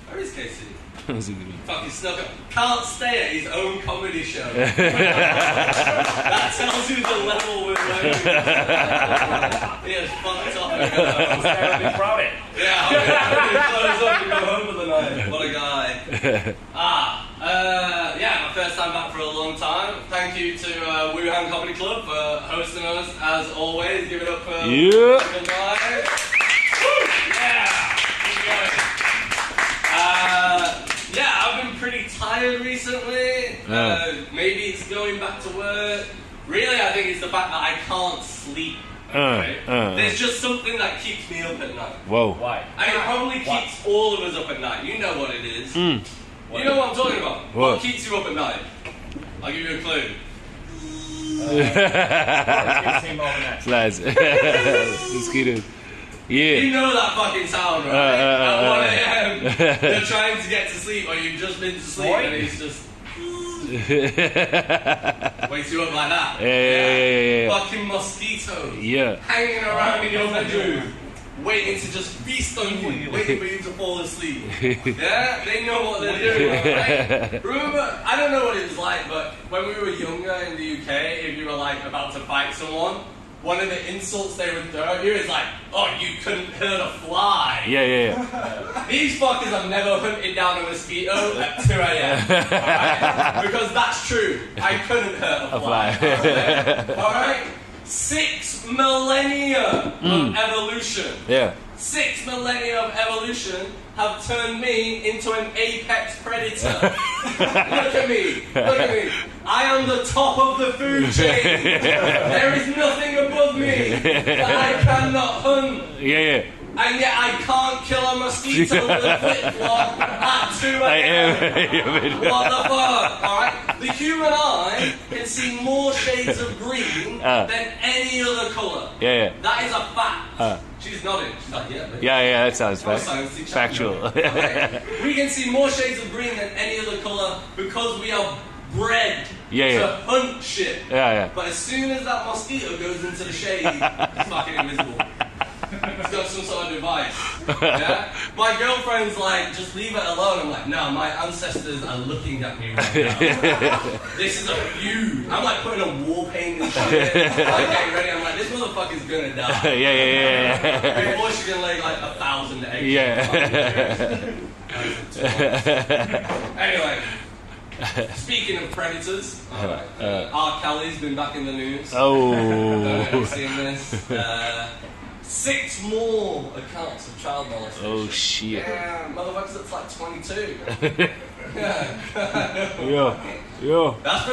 Where is Casey? Fucking snuck up. Can't stay at his own comedy show. That tells you the level we're running. He has fucked up. I'm terribly proud of it. Yeah, I'm gonna close up and go home for the night. What a guy. Yeah, my first time back for a long time. Thank you to Wuhan Comedy Club for hosting us as always. Give it up for the guys. Yeah, keep going. Yeah, I've been pretty tired recently. Maybe it's going back to work. Really, I think it's the fact that I can't sleep. Right? There's just something that keeps me up at night. Whoa. Why? And it probably keeps all of us up at night. You know what it is. You know what I'm talking about. What keeps you up at night? I'll give you a clue. Lads. Mosquitoes. Yeah. You know that fucking sound, right? At 1 a.m. You're trying to get to sleep, or you've just been to sleep, and it's just wakes you up like that. Yeah. Fucking mosquitoes. Yeah. Hanging around in your bedroom, waiting to just feast on you, waiting for you to fall asleep. Yeah, they know what they're doing. Right? Remember, I don't know what it was like, but when we were younger in the UK, if you were like about to fight someone, one of the insults they would throw at you is like, oh, you couldn't hurt a fly. Yeah. These fuckers have never hunted down a mosquito at 2 a.m. Right? Because that's true. I couldn't hurt a fly. Alright? 6 millennia of evolution. Yeah. 6 millennia of evolution have turned me into an apex predator. Look at me. I am the top of the food chain. There is nothing above me that I cannot hunt. Yeah. And yet I can't kill a mosquito with a flip-flop at 2 a.m. What the fuck? Alright? The human eye can see more shades of green than any other colour. Yeah. That is a fact. She's nodding. She's like, yeah, baby. Yeah, that sounds factual. Okay. We can see more shades of green than any other colour because we are bred to hunt shit. Yeah. But as soon as that mosquito goes into the shade, it's fucking invisible. He's got some sort of device. Yeah? My girlfriend's like, just leave it alone. I'm like, no, my ancestors are looking at me right now. This is a feud. I'm like putting a war paint and shit. Like getting ready. I'm like, this motherfucker's gonna die. Yeah. Before she can lay like 1,000 eggs. Yeah. Anyway. Speaking of predators, R. Kelly's been back in the news. Oh. Have you seen this? 6 more accounts of child molestation. Oh shit. Yeah, motherfuckers, that's like 22. Yeah. That's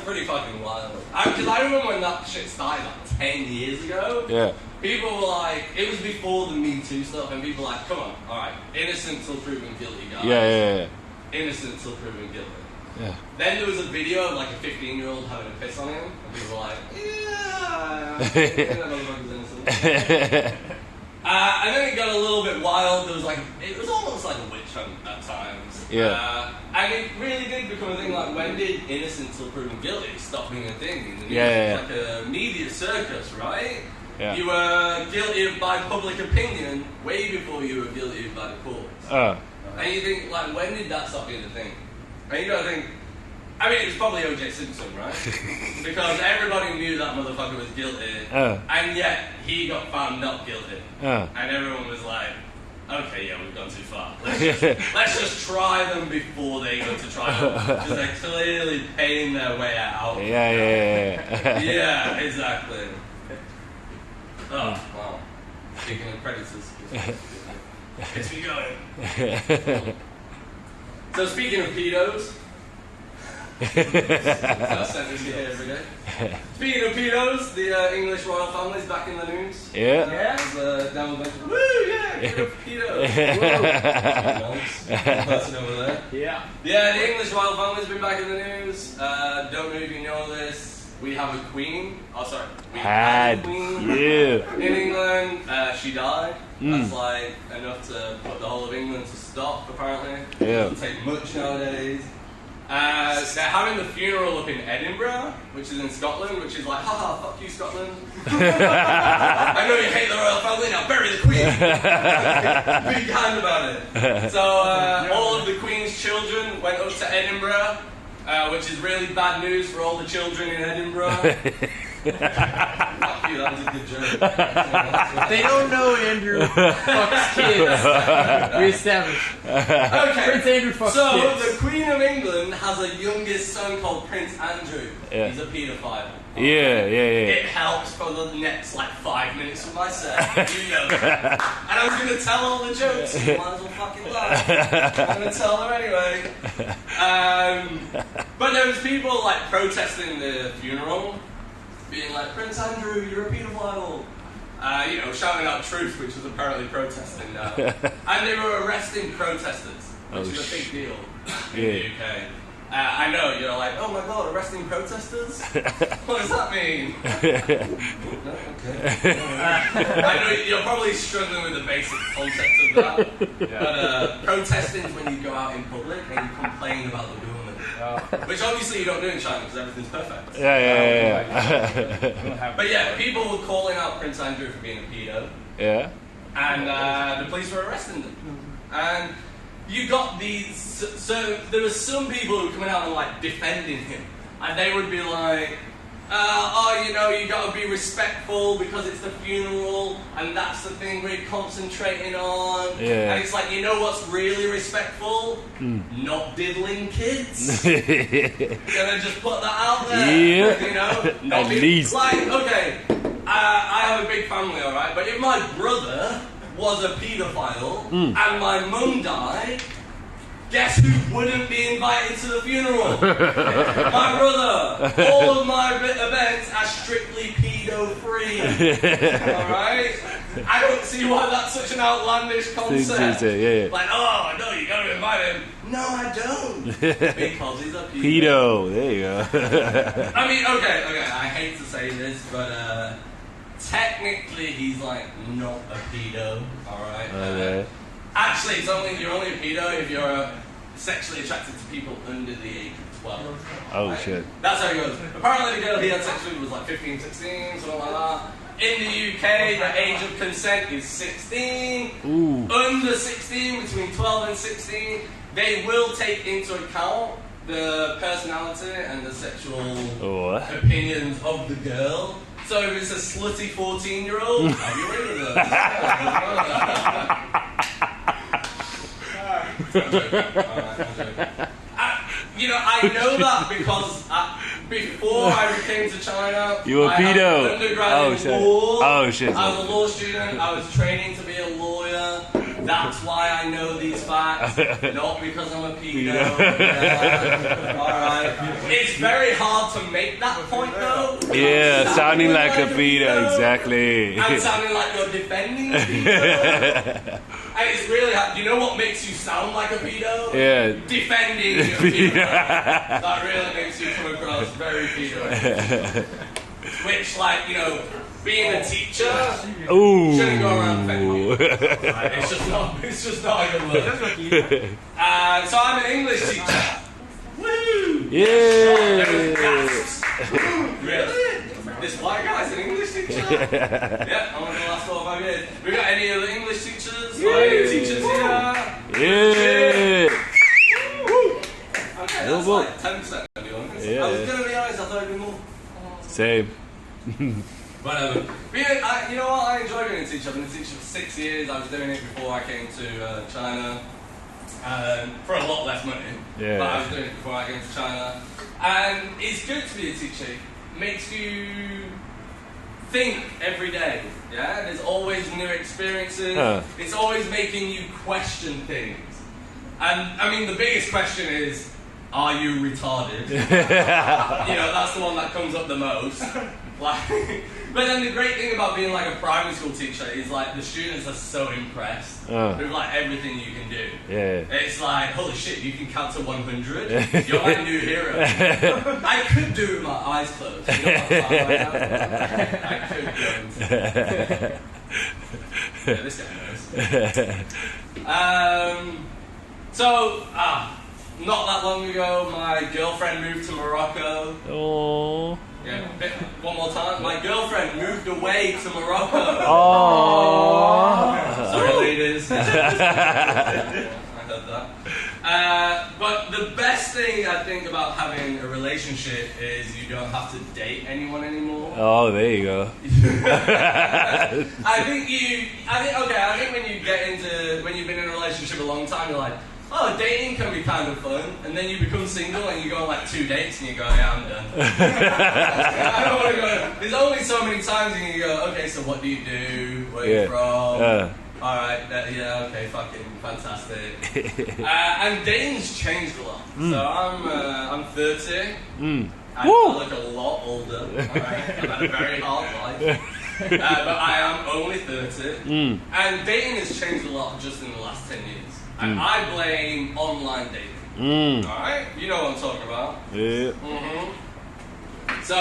pretty fucking wild. Because I remember when that shit started like 10 years ago. Yeah. People were like, it was before the Me Too stuff, and people were like, come on, alright, innocent till proven guilty, guys. Yeah. Innocent till proven guilty. Yeah. Then there was a video of like a 15-year-old having a piss on him, and people were like, yeah, that motherfucker's innocent. And then it got a little bit wild. There was like, it was almost like a witch hunt at times. Yeah. And it really did become a thing. Like, when did innocent till proven guilty stop being a thing in the news? Yeah. It was like a media circus, right? Yeah. You were guilty by public opinion way before you were guilty by the courts. And you think, like, when did that stop being a thing? And you gotta think, I mean, it was probably O.J. Simpson, right? Because everybody knew that motherfucker was guilty, and yet he got found not guilty. And everyone was like, okay, yeah, we've gone too far. Let's just try them before they go to trial. Because they're clearly paying their way out. Yeah. Yeah, exactly. Oh, wow. Speaking of predators, gets me going. So speaking of pedos, that sentence you hear every day. Speaking of pedos, the English royal family's back in the news. Yeah. As Devil mentioned, woo, yeah, get up pedos. Person over there. Yeah. Yeah, the English royal family's been back in the news. Don't know if you know this. We have a queen. Oh, sorry. We had a queen in England. She died. That's like enough to put the whole of England to stop, apparently. It doesn't take much nowadays. They're having the funeral up in Edinburgh, which is in Scotland, which is like, haha, fuck you, Scotland. I know you hate the royal family, now bury the Queen. Be kind about it. So all of the Queen's children went up to Edinburgh, which is really bad news for all the children in Edinburgh. Fuck you, that was a good joke. They don't know Andrew fucks kids. We established. Okay. Prince Andrew fucks kids. So the Queen of England has a youngest son called Prince Andrew. Yeah. He's a paedophile. Yeah. It helps for the next like 5 minutes of my set. You know that. And I was going to tell all the jokes. You might as well fucking laugh. I'm going to tell them anyway. But there was people like protesting the funeral, being like, Prince Andrew, you're a paedophile. Shouting out truth, which was apparently protesting now. And they were arresting protesters, which is a big deal in the UK. I know, you're like, oh my god, arresting protesters? What does that mean? No, okay. I know you're probably struggling with the basic concept of that. But protesting is when you go out in public and you complain about the government. Which obviously you don't do in China because everything's perfect. Yeah. But yeah, people were calling out Prince Andrew for being a pedo. Yeah. And the police were arresting them. And you got these, so there were some people who were coming out and like defending him. And they would be like, you gotta be respectful because it's the funeral and that's the thing we're concentrating on. Yeah. And it's like, you know what's really respectful? Not diddling kids. Gonna just put that out there. Yeah. Not At least. Like, okay, I have a big family, alright, but if my brother was a paedophile and my mum died, guess who wouldn't be invited to the funeral? My brother. All of my events are strictly pedo-free. Alright? I don't see why that's such an outlandish concept. Yeah. Like, oh, no, you gotta invite him. No, I don't. Because he's a pedo. Pedo. There you go. I mean, okay, I hate to say this, but technically he's like not a pedo, alright? Actually, you're only a pedo if you're sexually attracted to people under the age of 12. Oh, right? shit. That's how it goes. Apparently the girl he had sex with was like 15, 16, something like that. In the UK, the age of consent is 16. Ooh. Under 16, between 12 and 16, they will take into account the personality and the sexual opinions of the girl. So if it's a slutty 14-year-old, have you rid of her? I know that because before I came to China, you were I had pedo. an undergrad in law. Oh shit! I was a law student. I was training to be a lawyer. That's why I know these facts, not because I'm a pedo. Alright. It's very hard to make that point though. Yeah, sounding like a pedo, exactly. And sounding like you're defending a pedo. And it's really hard. You know what makes you sound like a pedo? Yeah. Defending a pedo. That really makes you come across very pedo. Which, being a teacher shouldn't go around defending people. It's just not a good look. So I'm an English teacher. Woo! Yeah. Really? This white guy's an English teacher? Yeah, I'm one of the last 4 or 5 years. We got any other English teachers? Teachers here? Yeah. Okay, that's like 10% of the audience. I was going to be honest, I thought it'd be more. Same. Whatever. You know what? I enjoy being a teacher. I've been a teacher for 6 years. I was doing it before I came to China. For a lot less money. Yeah. But I was doing it before I came to China. And it's good to be a teacher. It makes you think every day. Yeah? There's always new experiences. It's always making you question things. And I mean, the biggest question is, are you retarded? That's the one that comes up the most. But then the great thing about being like a primary school teacher is like the students are so impressed with like everything you can do. Yeah. It's like, holy shit, you can count to 100. You're my new hero. I could do it with my eyes closed. You know what I'm right now? I could go. This guy knows. not that long ago, my girlfriend moved to Morocco. Oh. Yeah, one more time. My girlfriend moved away to Morocco. Oh. Sorry, ladies. I heard that. But the best thing I think about having a relationship is you don't have to date anyone anymore. Oh, there you go. I think when you've been in a relationship a long time, you're like, oh, dating can be kind of fun, and then you become single and you go on like 2 dates and you go, yeah, I'm done. I don't want to go. There's only so many times you can go, okay, so what do you do? Where are you from? Alright, yeah, okay, fucking fantastic. And dating's changed a lot. So I'm 30. And I look a lot older. Alright, I've had a very hard life. But I am only 30. And dating has changed a lot just in the last 10 years. And I blame online dating. Alright? You know what I'm talking about. Yeah. So,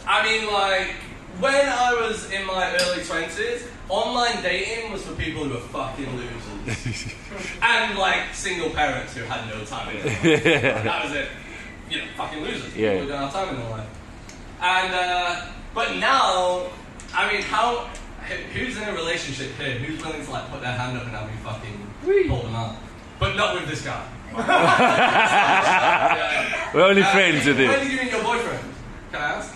I mean, like, when I was in my early 20s, online dating was for people who were fucking losers. And, like, single parents who had no time in their life. That was it. You know, fucking losers. People who don't have time in their life. And, but now, I mean, who's in a relationship here? Who's willing to, like, put their hand up and have me fucking hold them out? But not with this guy. We're only friends with When him. did you meet your boyfriend? Can I ask?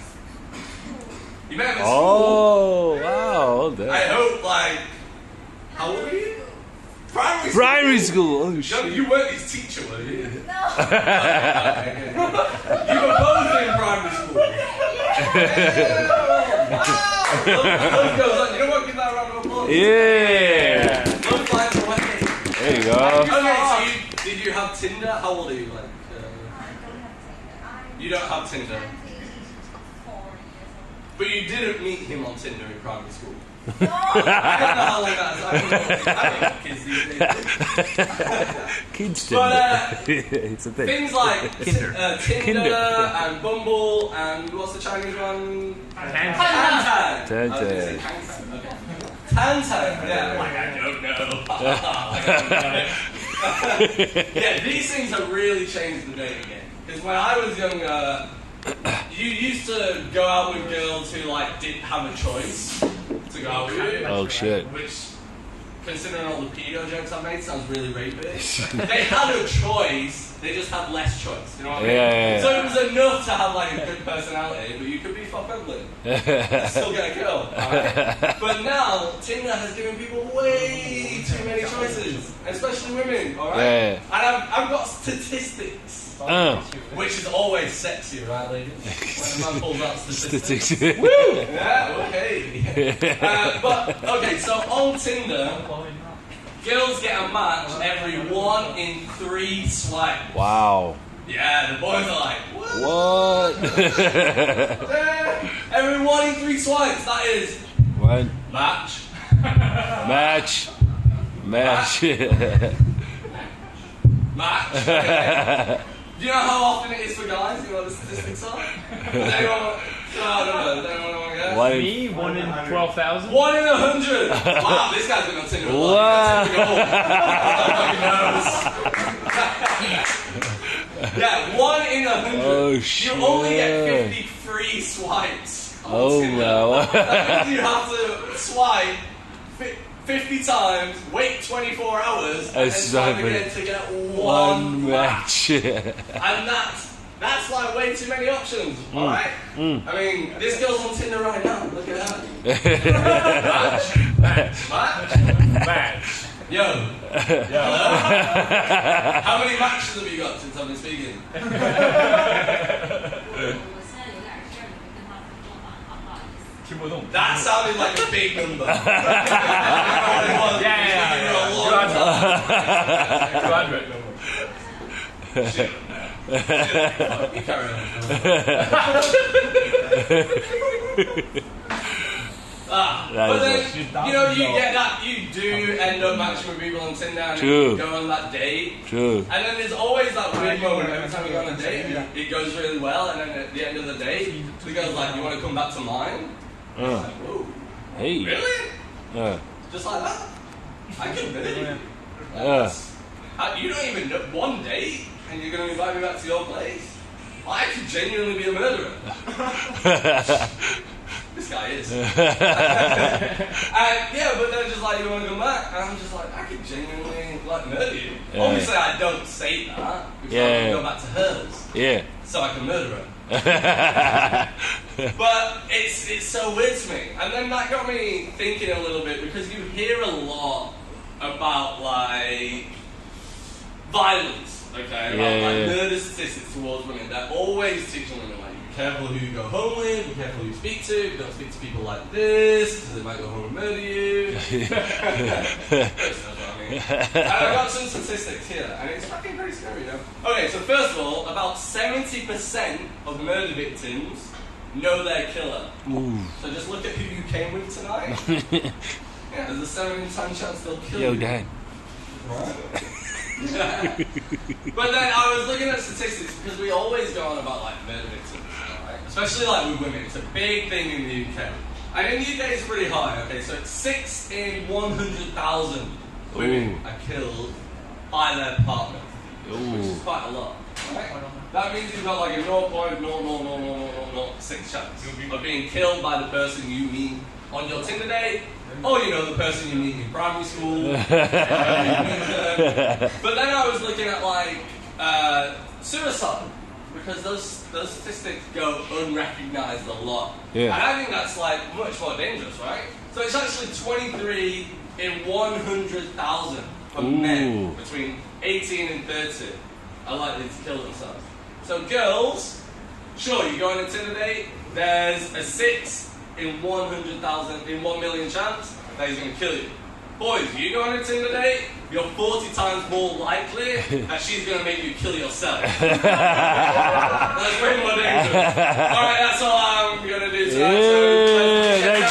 You met him at school? Oh, wow. I hope, like, how old are you? Primary school. Primary school. Oh, No, shit. you weren't his teacher, were you? No. You were both in primary school. Love goes on. You know what? Give that a round of applause. Yeah. Love finds a way. There you go. Okay, so did you have Tinder? How old are you? Like, you don't have Tinder. But you didn't meet him on Tinder in primary school. I don't know how long that's. I mean, kids these days. Kids But, it's a thing. Things like Tinder Kinder. and Bumble and what's the Chinese one? Tantan. Tantan. I was gonna say Tantan. Okay. Tantan. Yeah. Like I don't know. Yeah, these things have really changed the dating game. Because when I was younger, you used to go out with girls who like didn't have a choice to go out with. Oh, shit. Which, considering all the pedo jokes I've made, sounds really rapey. They had a choice, they just had less choice. You know what I mean? Yeah. So it was enough to have like a good personality, but you could be fuck ugly. Still get a kill. Alright? But now, Tinder has given people way too many choices, especially women. Alright? Yeah. And I've got statistics. Which is always sexy, right, ladies? When a man pulls out statistics. Woo! Yeah, okay. But, okay, so on Tinder, girls get a match every 1 in 3 swipes. Wow. Yeah, the boys are like, What? every 1 in 3 swipes, that is One. match. Match. Match. Match. Okay. Do you know how often it is for guys? You know what the statistics are? Does anyone want to guess? What? Me, 1 in 12,000. 1 in 100! Wow, this guy's been on Tinder a lot. Wow. Yeah, 1 in 100. Oh, shit. You only get 53 swipes on Oh, Tinder. wow. That means you have to swipe 50 times, wait 24 hours, and then swipe again to get one match. And that's like way too many options, alright? I mean, this girl's on Tinder right now, look at that. Match. Yo. Hello? How many matches have you got since I've been speaking? That sounded like a big number. Shit. You carry on. But then, you know, you get that, you do end up matching with people on Tinder and True. you go on that date. True. And then there's always that weird moment every time you go on a date, it goes really well, and then at the end of the date, the girl's like, you want to come back to mine? Like, whoa. Hey. Really? Just like that? I can really. You don't even know one date. and you're going to invite me back to your place? I could genuinely be a murderer. This guy is. And yeah, but they're just like, you want to come back? And I'm just like, I could genuinely like murder you. Yeah. Obviously, I don't say that because I want to go back to hers. Yeah. So I can murder her. But it's so weird to me. And then that got me thinking a little bit because you hear a lot about like violence, okay? About like murder statistics towards women. They're always teaching women like, be careful who you go home with, be careful who you speak to, don't speak to people like this, because they might go home and murder you. That's what I mean. And I've got some statistics here, and it's fucking pretty scary, you know? Okay, so first of all, about 70% of murder victims know their killer. Ooh. So just look at who you came with tonight. Yeah, there's a 7 in 10 chance they'll kill Yo, you. Dad. But then I was looking at statistics because we always go on about like murder victims, right? Especially like with women. It's a big thing in the UK. And in the UK it's pretty high, okay? So it's 6 in 100,000 women are killed by their partner. Which is quite a lot, right? That means you've got like a 0.00006 chance of being killed by the person you meet on your Tinder date, or you know, the person you meet in primary school. But then I was looking at like suicide, because those statistics go unrecognized a lot. Yeah. And I think that's like much more dangerous, right? So it's actually 23 in 100,000 for men between 18 and 30 are likely to kill themselves. So girls, sure, you go on a Tinder date, there's a 6 in 100,000, in 1 million chance that he's going to kill you. Boys, you go on a Tinder date, you're 40 times more likely that she's going to make you kill yourself. That's way more dangerous. Alright, that's all I'm going to do tonight. So, Thank